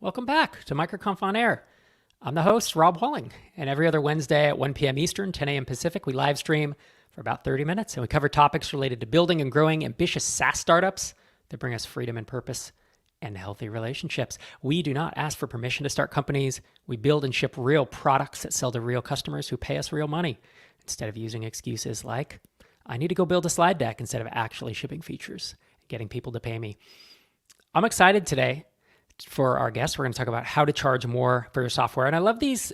Welcome back to MicroConf on Air. I'm the host, Rob Walling, and every other Wednesday at 1 p.m. Eastern, 10 a.m. Pacific, we live stream for about 30 minutes, and we cover topics related to building and growing ambitious SaaS startups that bring us freedom and purpose and healthy relationships. We do not ask for permission to start companies. We build and ship real products that sell to real customers who pay us real money, instead of using excuses like, I need to go build a slide deck, instead of actually shipping features and getting people to pay me. I'm excited today for our guests. We're going to talk about how to charge more for your software. And I love these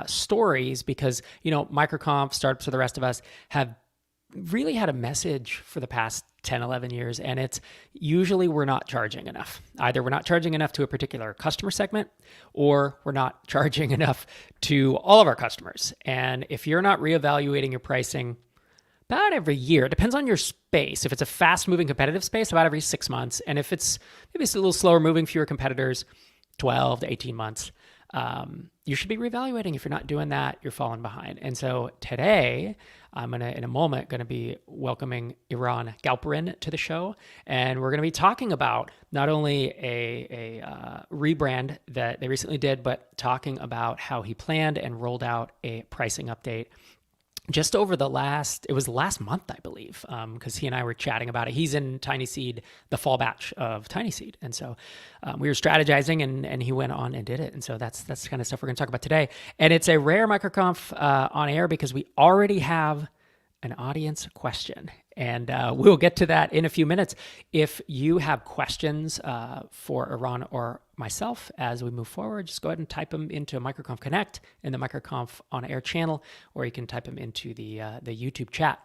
stories because, MicroConf, startups, or the rest of us have really had a message for the past 10, 11 years. And it's usually we're not charging enough. Either we're not charging enough to a particular customer segment, or we're not charging enough to all of our customers. And if you're not reevaluating your pricing about every year, it depends on your space. If it's a fast moving competitive space, about every 6 months. And if it's maybe it's a little slower moving, fewer competitors, 12 to 18 months, you should be reevaluating. If you're not doing that, you're falling behind. And so today, I'm in a moment, going to be welcoming Eran Galperin to the show. And we're going to be talking about not only a rebrand that they recently did, but talking about how he planned and rolled out a pricing update just over it was last month, I believe, because he and I were chatting about it. He's in Tiny Seed, the fall batch of Tiny Seed. And so we were strategizing and he went on and did it. And so that's the kind of stuff we're going to talk about today. And it's a rare MicroConf on air because we already have an audience question. And we'll get to that in a few minutes. If you have questions for Eran or myself as we move forward, just go ahead and type them into MicroConf Connect in the MicroConf on air channel, or you can type them into the YouTube chat.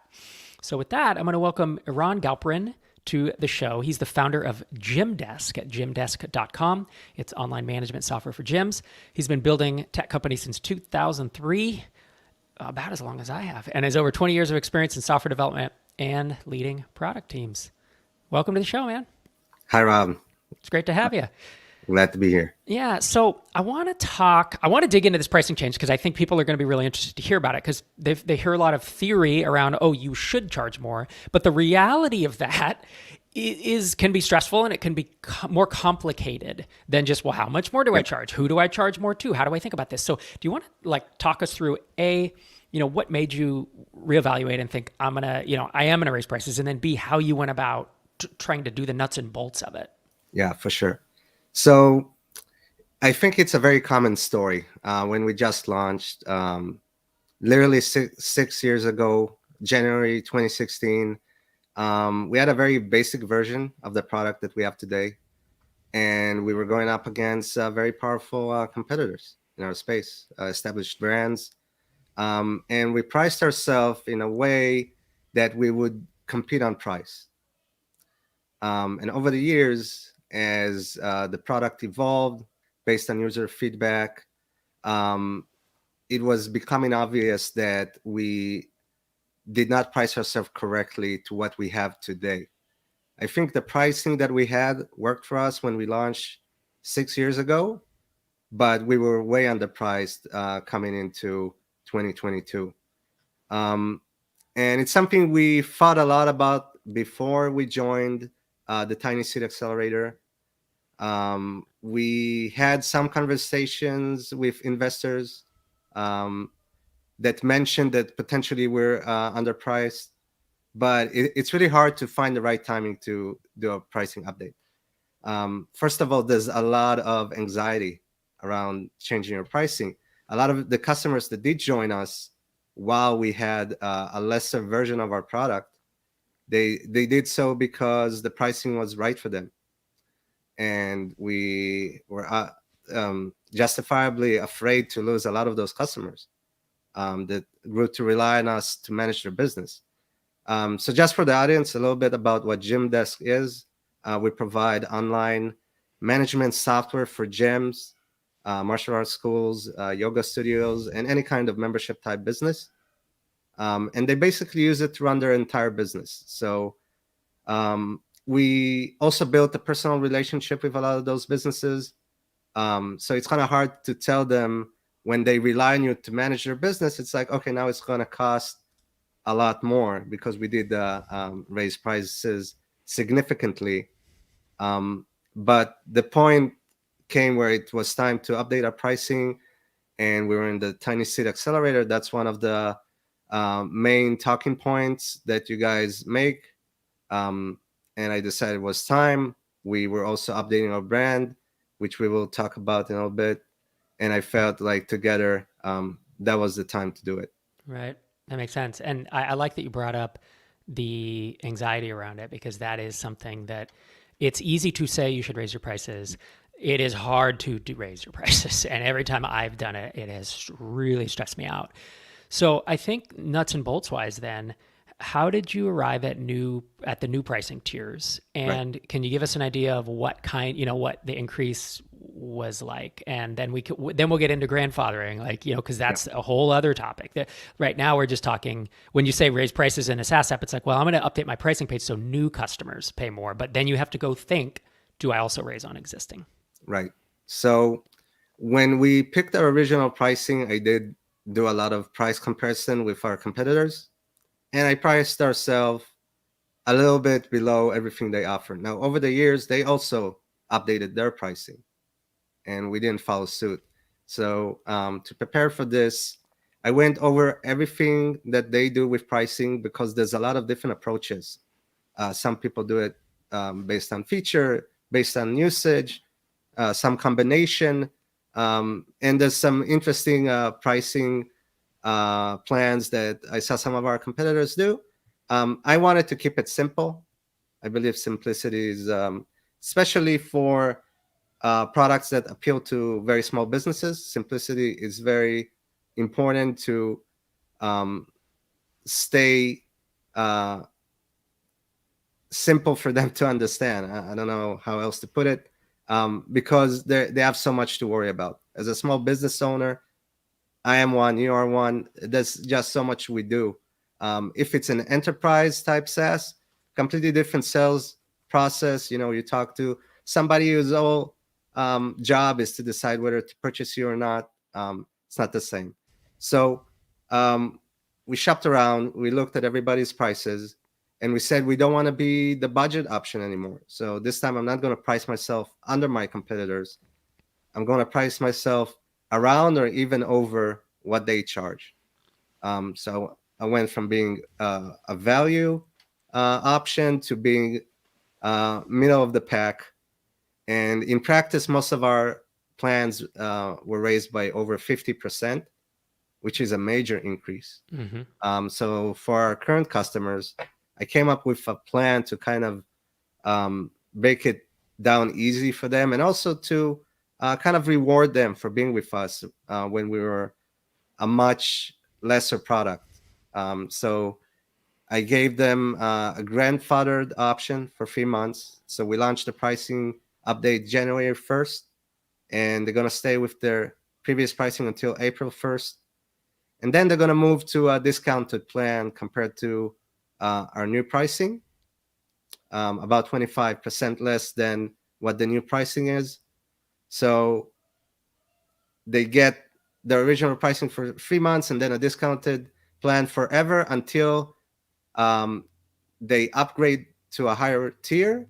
So with that, I'm going to welcome Eran Galperin to the show. He's the founder of Gymdesk at gymdesk.com. It's online management software for gyms. He's been building tech companies since 2003, about as long as I have, and has over 20 years of experience in software development and leading product teams. Welcome to the show, man. Hi, Rob. It's great to have you. Glad to be here. Yeah, so I want to dig into this pricing change because I think people are going to be really interested to hear about it because they hear a lot of theory around, you should charge more. But the reality of that can be stressful, and it can be more complicated than just, well, how much more do I charge? Who do I charge more to? How do I think about this? So do you want to talk us through what made you reevaluate and think I am going to raise prices, and then B, how you went about trying to do the nuts and bolts of it? Yeah, for sure. So I think it's a very common story. When we just launched, literally six years ago, January 2016, we had a very basic version of the product that we have today. And we were going up against very powerful competitors in our space, established brands. And we priced ourselves in a way that we would compete on price. And over the years, as the product evolved based on user feedback, it was becoming obvious that we did not price ourselves correctly to what we have today. I think the pricing that we had worked for us when we launched 6 years ago, but we were way underpriced coming into 2022. And it's something we thought a lot about before we joined the Tiny Seed Accelerator. We had some conversations with investors that mentioned that potentially we're underpriced, but it's really hard to find the right timing to do a pricing update. First of all, there's a lot of anxiety around changing your pricing. A lot of the customers that did join us while we had a lesser version of our product, they did so because the pricing was right for them. And we were justifiably afraid to lose a lot of those customers that grew to rely on us to manage their business. So just for the audience, a little bit about what Gymdesk is. We provide online management software for gyms, martial arts schools, yoga studios, and any kind of membership type business. And they basically use it to run their entire business. So we also built a personal relationship with a lot of those businesses. So it's kind of hard to tell them when they rely on you to manage their business. It's like, okay, now it's going to cost a lot more because we did raise prices significantly. But the point came where it was time to update our pricing, and we were in the Tiny Seed Accelerator. That's one of the main talking points that you guys make. And I decided it was time. We were also updating our brand, which we will talk about in a little bit. And I felt like together, that was the time to do it. Right. That makes sense. And I like that you brought up the anxiety around it, because that is something that it's easy to say you should raise your prices. It is hard to raise your prices. And every time I've done it, it has really stressed me out. So I think nuts and bolts wise then, how did you arrive at the new pricing tiers? And Right. can you give us an idea of what kind, what the increase was like? And then we'll get into grandfathering, because Yeah. that's a whole other topic. That right now we're just talking, when you say raise prices in a SaaS app, it's like, well, I'm going to update my pricing page so new customers pay more. But then you have to go think, do I also raise on existing? Right. So when we picked our original pricing, I did do a lot of price comparison with our competitors, and I priced ourselves a little bit below everything they offer. Now, over the years, they also updated their pricing, and we didn't follow suit. So to prepare for this, I went over everything that they do with pricing, because there's a lot of different approaches. Some people do it based on feature, based on usage, some combination, and there's some interesting pricing plans that I saw some of our competitors do. I wanted to keep it simple. I believe simplicity is, especially for products that appeal to very small businesses, simplicity is very important to stay simple for them to understand. I don't know how else to put it, because they have so much to worry about. As a small business owner, I am one, you are one. There's just so much we do. If it's an enterprise type SaaS, completely different sales process. You talk to somebody whose whole job is to decide whether to purchase you or not. It's not the same. So we shopped around, we looked at everybody's prices, and we said we don't want to be the budget option anymore. So this time I'm not going to price myself under my competitors. I'm going to price myself around or even over what they charge. So I went from being a value option to being middle of the pack. And in practice, most of our plans were raised by over 50%, which is a major increase. Mm-hmm. So for our current customers, I came up with a plan to kind of break it down easy for them, and also to kind of reward them for being with us when we were a much lesser product. So I gave them a grandfathered option for 3 months. So we launched the pricing update January 1st, and they're going to stay with their previous pricing until April 1st. And then they're going to move to a discounted plan compared to our new pricing, about 25% less than what the new pricing is. So they get the original pricing for 3 months and then a discounted plan forever until they upgrade to a higher tier,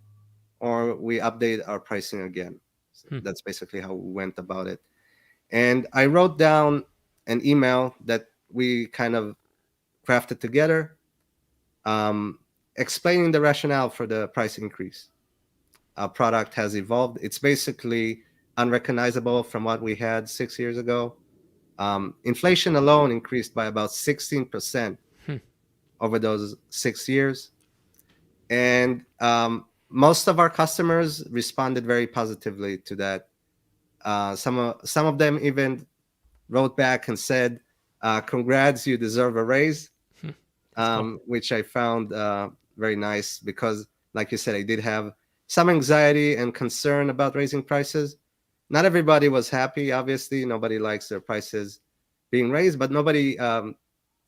or we update our pricing again. So that's basically how we went about it. And I wrote down an email that we kind of crafted together, explaining the rationale for the price increase. Our product has evolved. It's basically unrecognizable from what we had 6 years ago. Inflation alone increased by about 16% over those 6 years. And most of our customers responded very positively to that. Some of them even wrote back and said, congrats, you deserve a raise, Cool. which I found very nice, because, like you said, I did have some anxiety and concern about raising prices. Not everybody was happy, obviously. Nobody likes their prices being raised, but nobody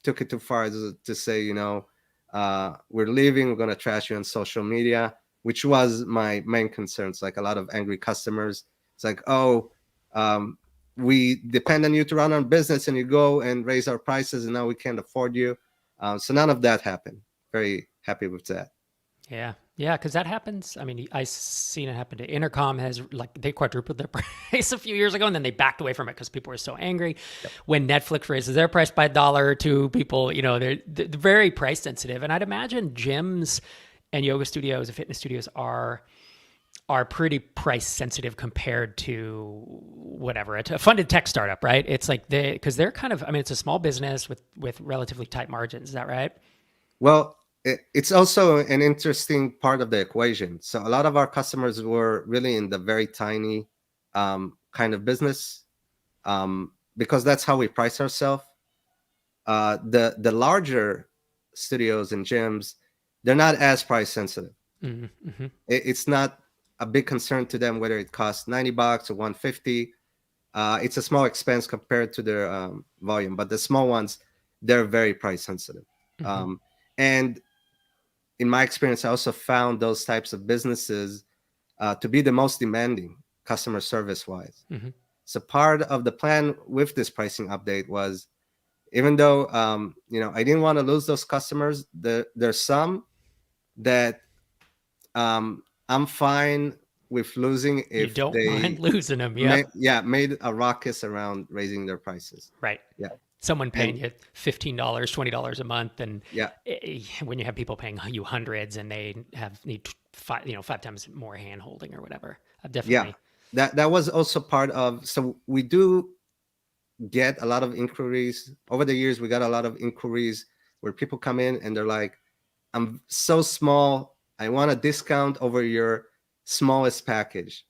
took it too far to say, we're leaving, we're going to trash you on social media, which was my main concern. It's like a lot of angry customers. It's like, oh, we depend on you to run our business, and you go and raise our prices, and now we can't afford you. So none of that happened. Very happy with that. Yeah. Yeah, because that happens. I mean, I seen it happen to Intercom. Has like they quadrupled their price a few years ago, and then they backed away from it because people were so angry. Yep. When Netflix raises their price by $1 or $2, people, they're very price sensitive. And I'd imagine gyms and yoga studios and fitness studios are pretty price sensitive compared to whatever a funded tech startup, right? It's like because they're kind of, I mean, it's a small business with relatively tight margins. Is that right? Well, it's also an interesting part of the equation. So a lot of our customers were really in the very tiny kind of business, because that's how we price ourselves. The larger studios and gyms, they're not as price sensitive. Mm-hmm. It's not a big concern to them whether it costs $90 or 150. It's a small expense compared to their volume, but the small ones, they're very price sensitive. Mm-hmm. And in my experience, I also found those types of businesses to be the most demanding customer service wise. Mm-hmm. So part of the plan with this pricing update was, even though I didn't want to lose those customers, there's some that I'm fine with losing You if don't mind they losing them. Yep. made a ruckus around raising their prices. Right. Yeah. Someone paying And you $15, $20 a month, and yeah, when you have people paying you hundreds and they need five times more hand holding or whatever. I've yeah, definitely. that was also part of. So we do get a lot of inquiries over the years. We got a lot of inquiries where people come in and they're like, I'm so small, I want a discount over your smallest package.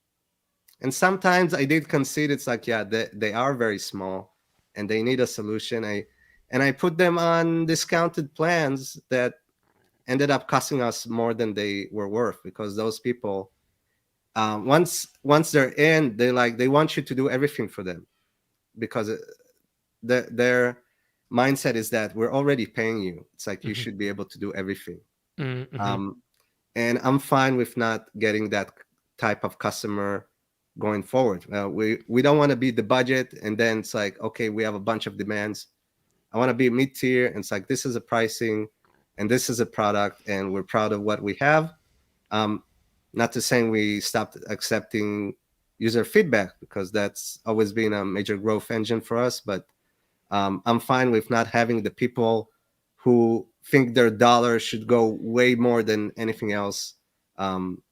And sometimes I did concede, it's like, yeah, they are very small and they need a solution. I put them on discounted plans that ended up costing us more than they were worth, because those people, once they're in, they want you to do everything for them, because their mindset is that we're already paying you. It's like you Mm-hmm. should be able to do everything. Mm-hmm. And I'm fine with not getting that type of customer going forward. We don't want to be the budget, and then it's like, okay, we have a bunch of demands. I want to be mid tier, and it's like, this is a pricing, and this is a product, and we're proud of what we have. Um, Not to saying we stopped accepting user feedback, because that's always been a major growth engine for us. But I'm fine with not having the people who think their dollar should go way more than anything else. Um,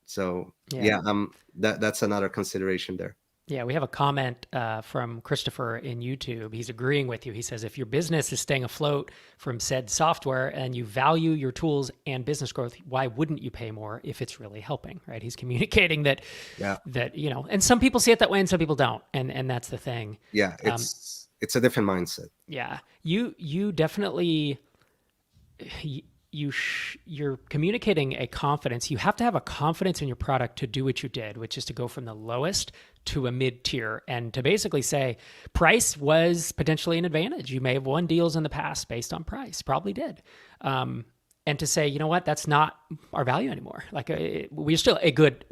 so Yeah. yeah, that's another consideration there. Yeah, we have a comment from Christopher in YouTube. He's agreeing with you. He says, if your business is staying afloat from said software and you value your tools and business growth, why wouldn't you pay more if it's really helping, right? He's communicating that, Yeah, and some people see it that way and some people don't. And that's the thing. yeah, it's a different mindset. Yeah. You definitely, you're communicating a confidence. You have to have a confidence in your product to do what you did, which is to go from the lowest to a mid tier, and to basically say price was potentially an advantage. You may have won deals in the past based on price, probably did. And to say, you know what, that's not our value anymore. Like we're still a good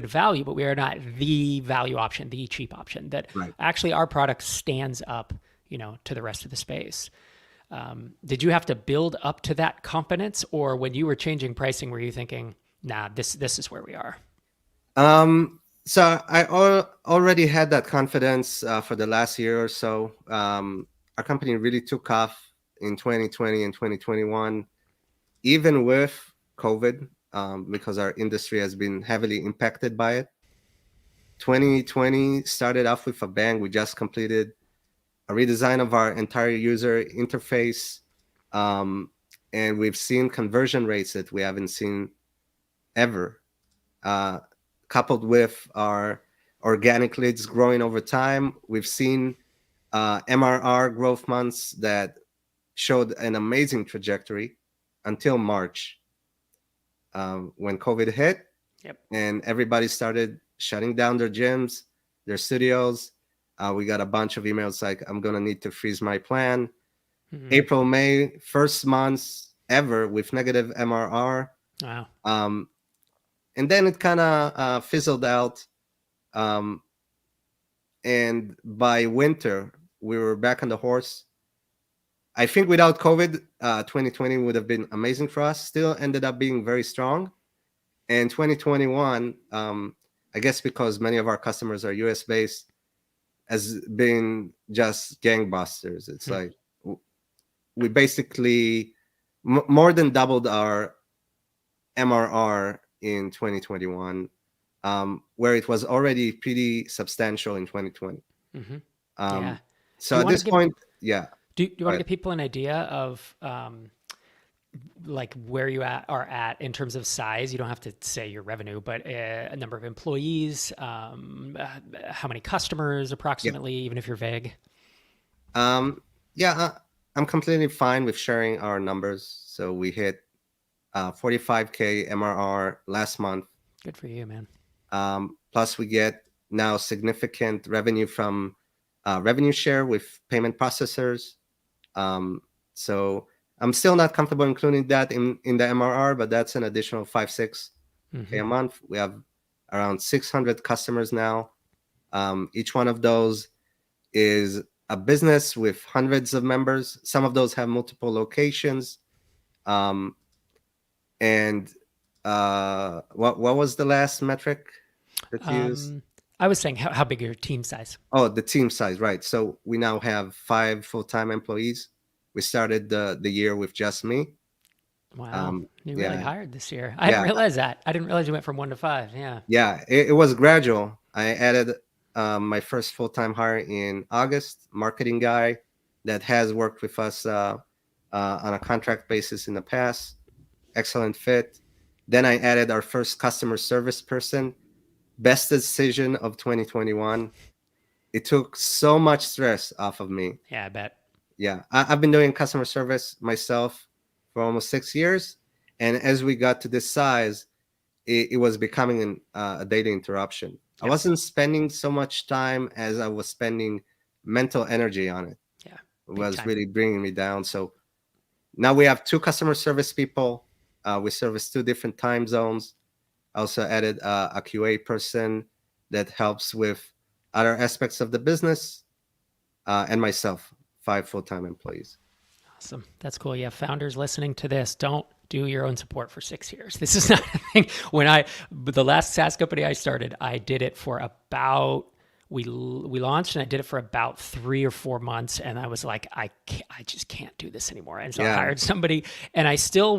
value, but we are not the value option, the cheap option. That Right. actually our product stands up, to the rest of the space. Did you have to build up to that confidence, or when you were changing pricing, were you thinking, nah, this is where we are? So I already had that confidence for the last year or so. Our company really took off in 2020 and 2021, even with COVID, because our industry has been heavily impacted by it. 2020 started off with a bang. We just completed a redesign of our entire user interface, and we've seen conversion rates that we haven't seen ever, coupled with our organic leads growing over time. We've seen MRR growth months that showed an amazing trajectory until March, when COVID hit. Yep. And everybody started shutting down their gyms, their studios. We got a bunch of emails like, I'm going to need to freeze my plan. Mm-hmm. April, May, first months ever with negative MRR. Wow. And then it kind of fizzled out. And by winter, we were back on the horse. I think without COVID, 2020 would have been amazing for us. Still ended up being very strong. And 2021, I guess because many of our customers are US based, has been just gangbusters. It's like we basically more than doubled our MRR in 2021, where it was already pretty substantial in 2020. Mm-hmm. Um, Yeah. Do so you at want to this give point, yeah. do you want to But give people an idea of like where you are at in terms of size? You don't have to say your revenue, but a number of employees, how many customers yeah, approximately, even if you're vague. yeah, I'm completely fine with sharing our numbers. So we hit 45K MRR last month. Good for you, man. Plus, we get now significant revenue from revenue share with payment processors. So I'm still not comfortable including that in the MRR, but that's an additional 5-6K a month. We have around 600 customers now. Each one of those is a business with hundreds of members. Some of those have multiple locations. Um, and what was the last metric that you used? I was saying how big your team size? Oh, the team size, right? So we now have 5 full-time employees. We started the year with just me. Wow, you really Yeah, hired this year. I didn't yeah, realize that. I didn't realize you went from 1 to 5. Yeah. yeah. It was gradual. I added my first full-time hire in August, marketing guy that has worked with us on a contract basis in the past. Excellent fit. Then I added our first customer service person. Best decision of 2021. It took so much stress off of me. Yeah, I bet. Yeah, I've been doing customer service myself for almost 6 years, and as we got to this size, it was becoming a data interruption. I Yep. wasn't spending so much time as I was spending mental energy on it. Yeah, It big was time. really bringing me down. So now we have 2 customer service people. We service 2 different time zones. I also added a QA person that helps with other aspects of the business, and myself, 5 full-time employees. Awesome. That's cool. Yeah, founders listening to this, don't do your own support for 6 years. This is not a thing. The last SaaS company I started, I did it for about, we launched and I did it for about 3 or 4 months. And I was like, I just can't do this anymore. And so I Yeah, hired somebody and I still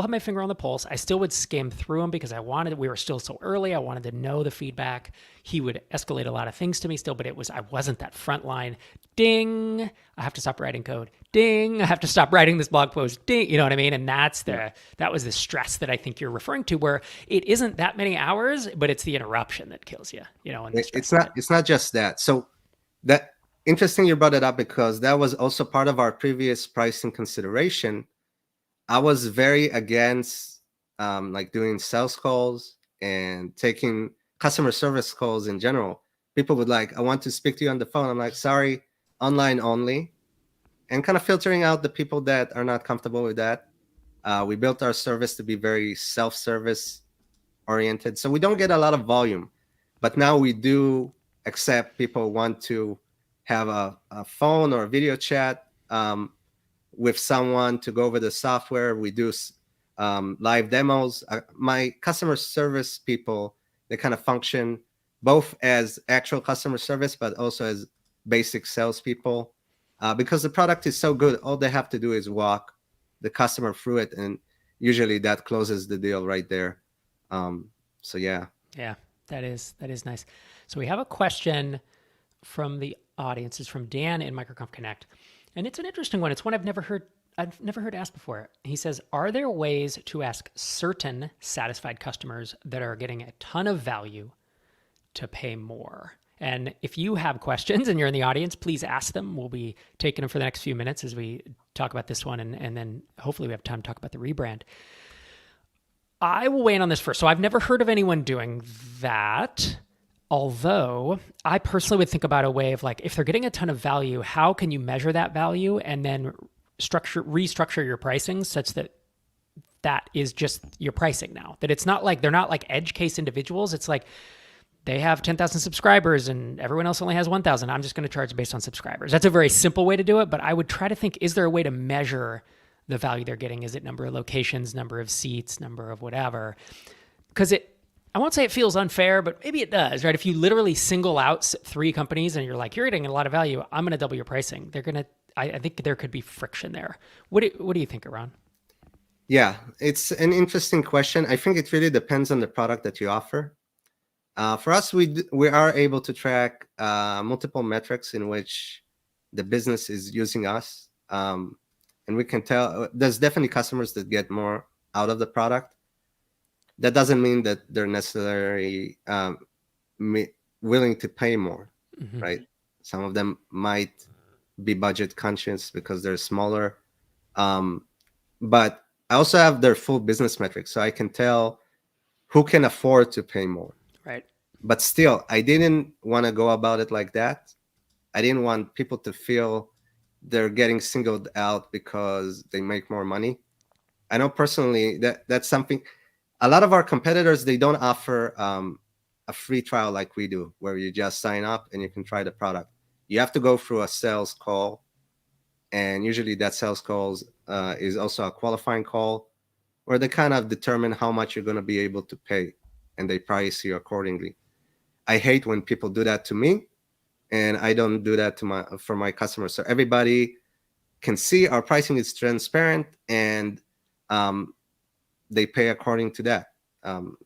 had my finger on the pulse. I still would skim through them because we were still so early. I wanted to know the feedback. He would escalate a lot of things to me still, but I wasn't that frontline. Ding, I have to stop writing code. Ding, I have to stop writing this blog post. Ding, you know what I mean? And yeah. that was the stress that I think you're referring to, where it isn't that many hours, but it's the interruption that kills you, and the stress It's of not it. it's not just that. So that interesting you brought it up because that was also part of our previous pricing consideration. I was very against like doing sales calls and taking customer service calls in general. People would like, I want to speak to you on the phone. I'm like, sorry, online only, and kind of filtering out the people that are not comfortable with that. We built our service to be very self-service oriented, so we don't get a lot of volume, but now we do accept people want to have a phone or a video chat with someone to go over the software. We do live demos. My customer service people, they kind of function both as actual customer service, but also as basic salespeople. Because the product is so good, all they have to do is walk the customer through it, and usually that closes the deal right there. So yeah. Yeah, that is nice. So we have a question from the audience. It's from Dan in MicroConf Connect. And it's an interesting one. It's one I've never heard asked before. He says, are there ways to ask certain satisfied customers that are getting a ton of value to pay more? And if you have questions and you're in the audience, please ask them. We'll be taking them for the next few minutes as we talk about this one. And then hopefully we have time to talk about the rebrand. I will weigh in on this first. So I've never heard of anyone doing that. Although I personally would think about a way of like, if they're getting a ton of value, how can you measure that value and then restructure your pricing such that that is just your pricing now? That it's not like they're not like edge case individuals. It's like they have 10,000 subscribers and everyone else only has 1,000. I'm just going to charge based on subscribers. That's a very simple way to do it, but I would try to think, is there a way to measure the value they're getting? Is it number of locations, number of seats, number of whatever? Because I won't say it feels unfair, but maybe it does, right? If you literally single out 3 companies and you're like, you're getting a lot of value, I'm going to double your pricing. I think there could be friction there. What do you think, Eran? Yeah, it's an interesting question. I think it really depends on the product that you offer. For us, we are able to track multiple metrics in which the business is using us, and we can tell there's definitely customers that get more out of the product. That doesn't mean that they're necessarily willing to pay more, right? Some of them might be budget conscious because they're smaller, but I also have their full business metrics, so I can tell who can afford to pay more. Right. But still, I didn't want to go about it like that. I didn't want people to feel they're getting singled out because they make more money. I know personally that's something. A lot of our competitors, they don't offer a free trial like we do, where you just sign up and you can try the product. You have to go through a sales call, and usually that sales call is also a qualifying call, where they kind of determine how much you're going to be able to pay, and they price you accordingly. I hate when people do that to me, and I don't do that for my customers. So everybody can see our pricing is transparent, and they pay according to that.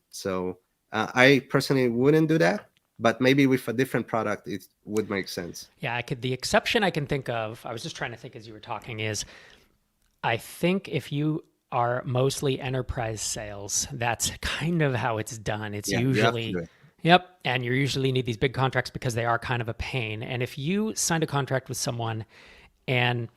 So I personally wouldn't do that, but maybe with a different product, it would make sense. Yeah, the exception I can think of, I was just trying to think as you were talking, is I think if you are mostly enterprise sales, that's kind of how it's done. It's usually, yep. And you usually need these big contracts because they are kind of a pain. And if you signed a contract with someone and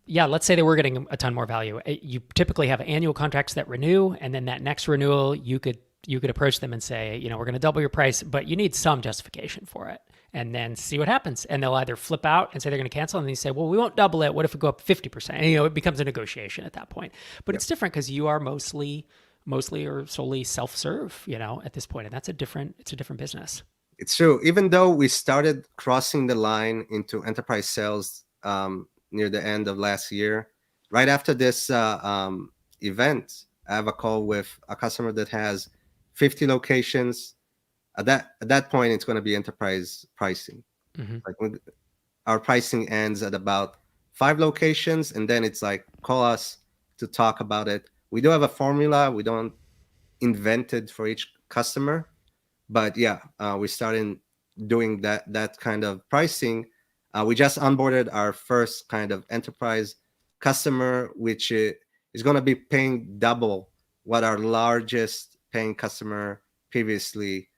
yeah, let's say they were getting a ton more value. You typically have annual contracts that renew, and then that next renewal, you could approach them and say, we're going to double your price, but you need some justification for it, and then see what happens. And they'll either flip out and say they're going to cancel, and then you say, well, we won't double it. What if we go up 50%? And, it becomes a negotiation at that point. But It's different because you are mostly or solely self-serve, at this point, and it's a different business. It's true. Even though we started crossing the line into enterprise sales near the end of last year, right after this event, I have a call with a customer that has 50 locations. At that point, it's going to be enterprise pricing. Like our pricing ends at about 5 locations, and then it's like, call us to talk about it. We do have a formula. We don't invent it for each customer, but yeah, we started doing that kind of pricing. We just onboarded our first kind of enterprise customer, which is going to be paying double what our largest paying customer previously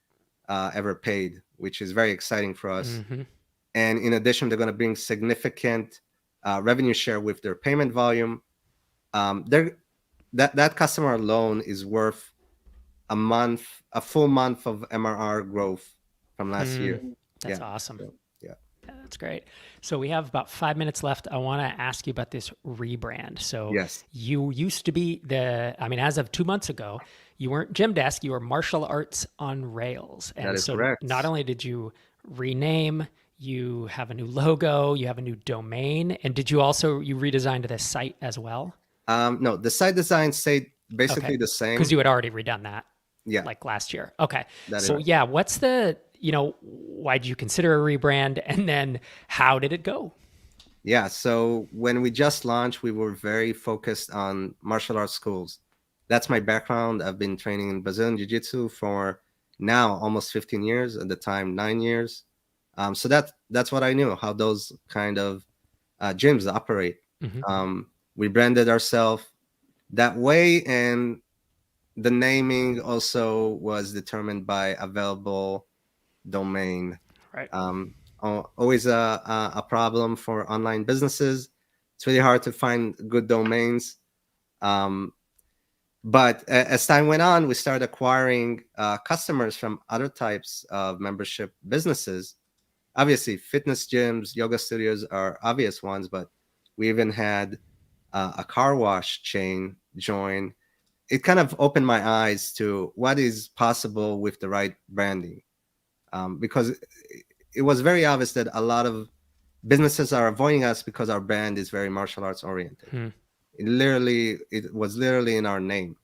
ever paid, which is very exciting for us. And in addition, they're going to bring significant revenue share with their payment volume. That customer alone is worth a full month of MRR growth from last year. That's awesome. So, yeah, that's great. So we have about 5 minutes left. I want to ask you about this rebrand. So yes. You used to be as of 2 months ago, you weren't Gymdesk, you were Martial Arts on Rails. And that is so correct. Not only did you rename, you have a new logo, you have a new domain, and did you redesigned the site as well? No, the site design stayed basically the same. Because you had already redone that. Yeah. Like last year. Okay. So yeah, what's why did you consider a rebrand, and then how did it go? Yeah. So when we just launched, we were very focused on martial arts schools. That's my background. I've been training in Brazilian Jiu-Jitsu for now almost 15 years, at the time 9 years. So that's what I knew, how those kind of gyms operate. We branded ourselves that way, and the naming also was determined by available domain. Right. Always a problem for online businesses. It's really hard to find good domains. But as time went on, we started acquiring customers from other types of membership businesses. Obviously, fitness gyms, yoga studios are obvious ones, but we even had a car wash chain join. It kind of opened my eyes to what is possible with the right branding. because it was very obvious that a lot of businesses are avoiding us because our brand is very martial arts oriented. It was literally in our name.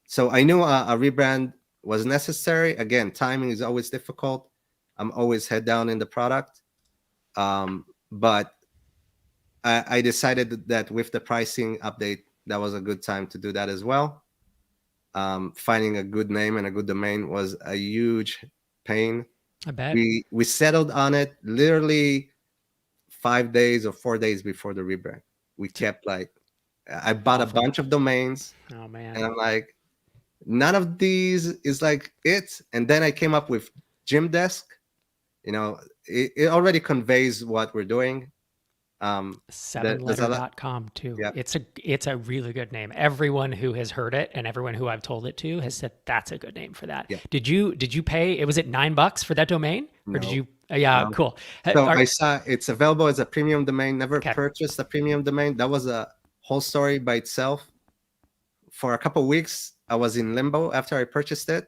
So I knew a rebrand was necessary. Again, timing is always difficult. I'm always head down in the product. But I decided that with the pricing update, that was a good time to do that as well. Finding a good name and a good domain was a huge pain. I bet. We settled on it literally 5 days or 4 days before the rebrand. We kept I bought a bunch of domains. Oh man. And I'm like, none of these is like it. And then I came up with Gymdesk. It already conveys what we're doing. Sevenletter.com too. Yeah. It's a really good name. Everyone who has heard it and everyone who I've told it to has said that's a good name for that. Yeah. Did you pay? Was it $9 for that domain, or did you? Yeah, No. cool. So I saw it's available as a premium domain. Never purchased a premium domain. That was a whole story by itself. For a couple of weeks, I was in limbo after I purchased it.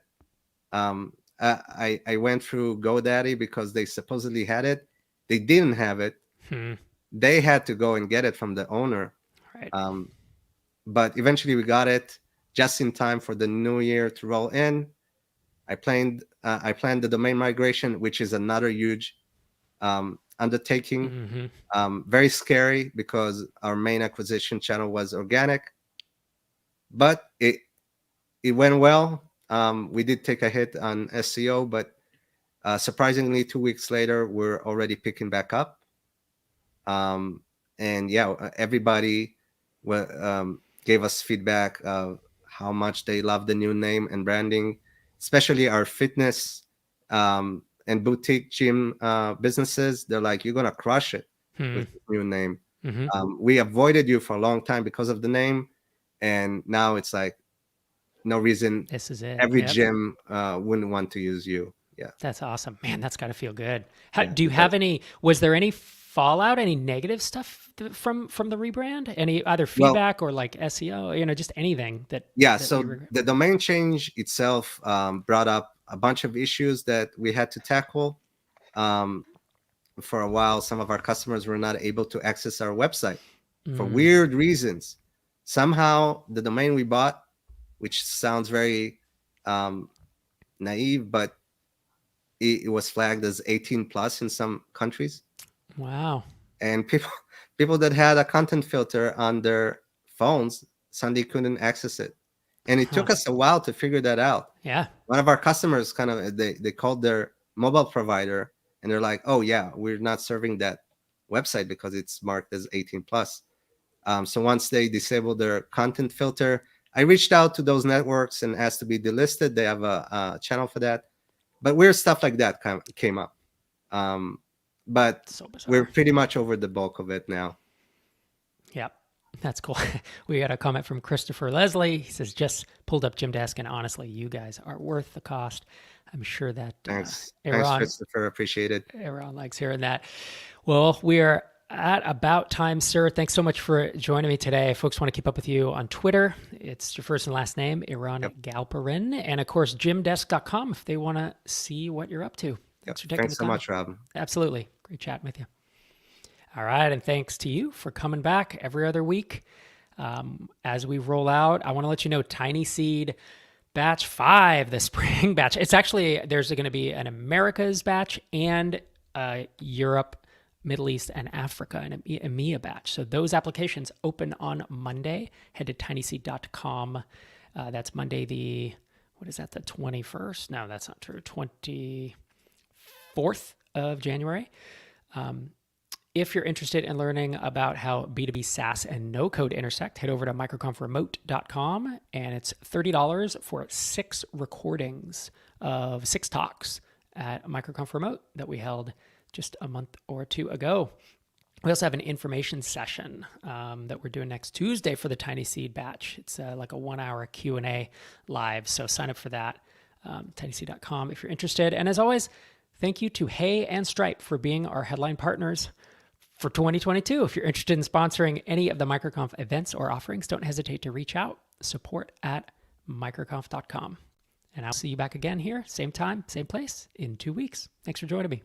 I went through GoDaddy because they supposedly had it. They didn't have it. They had to go and get it from the owner. Right. But eventually we got it just in time for the new year to roll in. I planned the domain migration, which is another huge undertaking. Very scary because our main acquisition channel was organic, but it went well. We did take a hit on SEO, but surprisingly, 2 weeks later, we're already picking back up. And yeah, everybody gave us feedback of how much they love the new name and branding, especially our fitness and boutique gym businesses. They're like, you're going to crush it with the new name. We avoided you for a long time because of the name. And now it's like, no reason. This is it. Every gym wouldn't want to use you. Yeah. That's awesome, man. That's got to feel good. Do you have was there any fallout, any negative stuff from the rebrand? Any either feedback or like SEO, just anything that. Yeah. So the domain change itself brought up a bunch of issues that we had to tackle. For a while, some of our customers were not able to access our website for weird reasons. Somehow the domain we bought, which sounds very naive, but it was flagged as 18 plus in some countries. Wow. And people that had a content filter on their phones suddenly couldn't access it. And it took us a while to figure that out. Yeah. One of our customers they called their mobile provider and they're like, oh yeah, we're not serving that website because it's marked as 18 plus. So once they disabled their content filter, I reached out to those networks and asked to be delisted. They have a channel for that. But weird stuff like that came up. But so we're pretty much over the bulk of it now. Yep. That's cool. We got a comment from Christopher Leslie. He says, just pulled up Gymdesk, and honestly, you guys are worth the cost. I'm sure that Thanks, Eran, Christopher. Appreciate it. Eran likes hearing that. Well, we are at about time, sir. Thanks so much for joining me today. If folks want to keep up with you on Twitter, it's your first and last name, Eran Galperin. And of course, gymdesk.com if they want to see what you're up to. Thanks for taking the time. Thanks so much, Rob. Absolutely. Great chatting with you. All right. And thanks to you for coming back every other week. As we roll out, I want to let you know Tiny Seed Batch 5, the spring batch. It's actually, there's going to be an Americas batch and Europe, Middle East, and Africa, and EMEA batch. So those applications open on Monday. Head to tinyseed.com. That's Monday the 21st? No, that's not true. 24th of January. If you're interested in learning about how B2B SaaS and no-code intersect, head over to microconfremote.com, and it's $30 for 6 recordings of 6 talks at MicroConf Remote that we held just a month or two ago. We also have an information session that we're doing next Tuesday for the Tiny Seed batch. It's like a 1-hour Q&A live, so sign up for that, tinyseed.com if you're interested. And as always, thank you to Hey and Stripe for being our headline partners for 2022. If you're interested in sponsoring any of the MicroConf events or offerings, don't hesitate to reach out. Support@microconf.com. And I'll see you back again here, same time, same place, in 2 weeks. Thanks for joining me.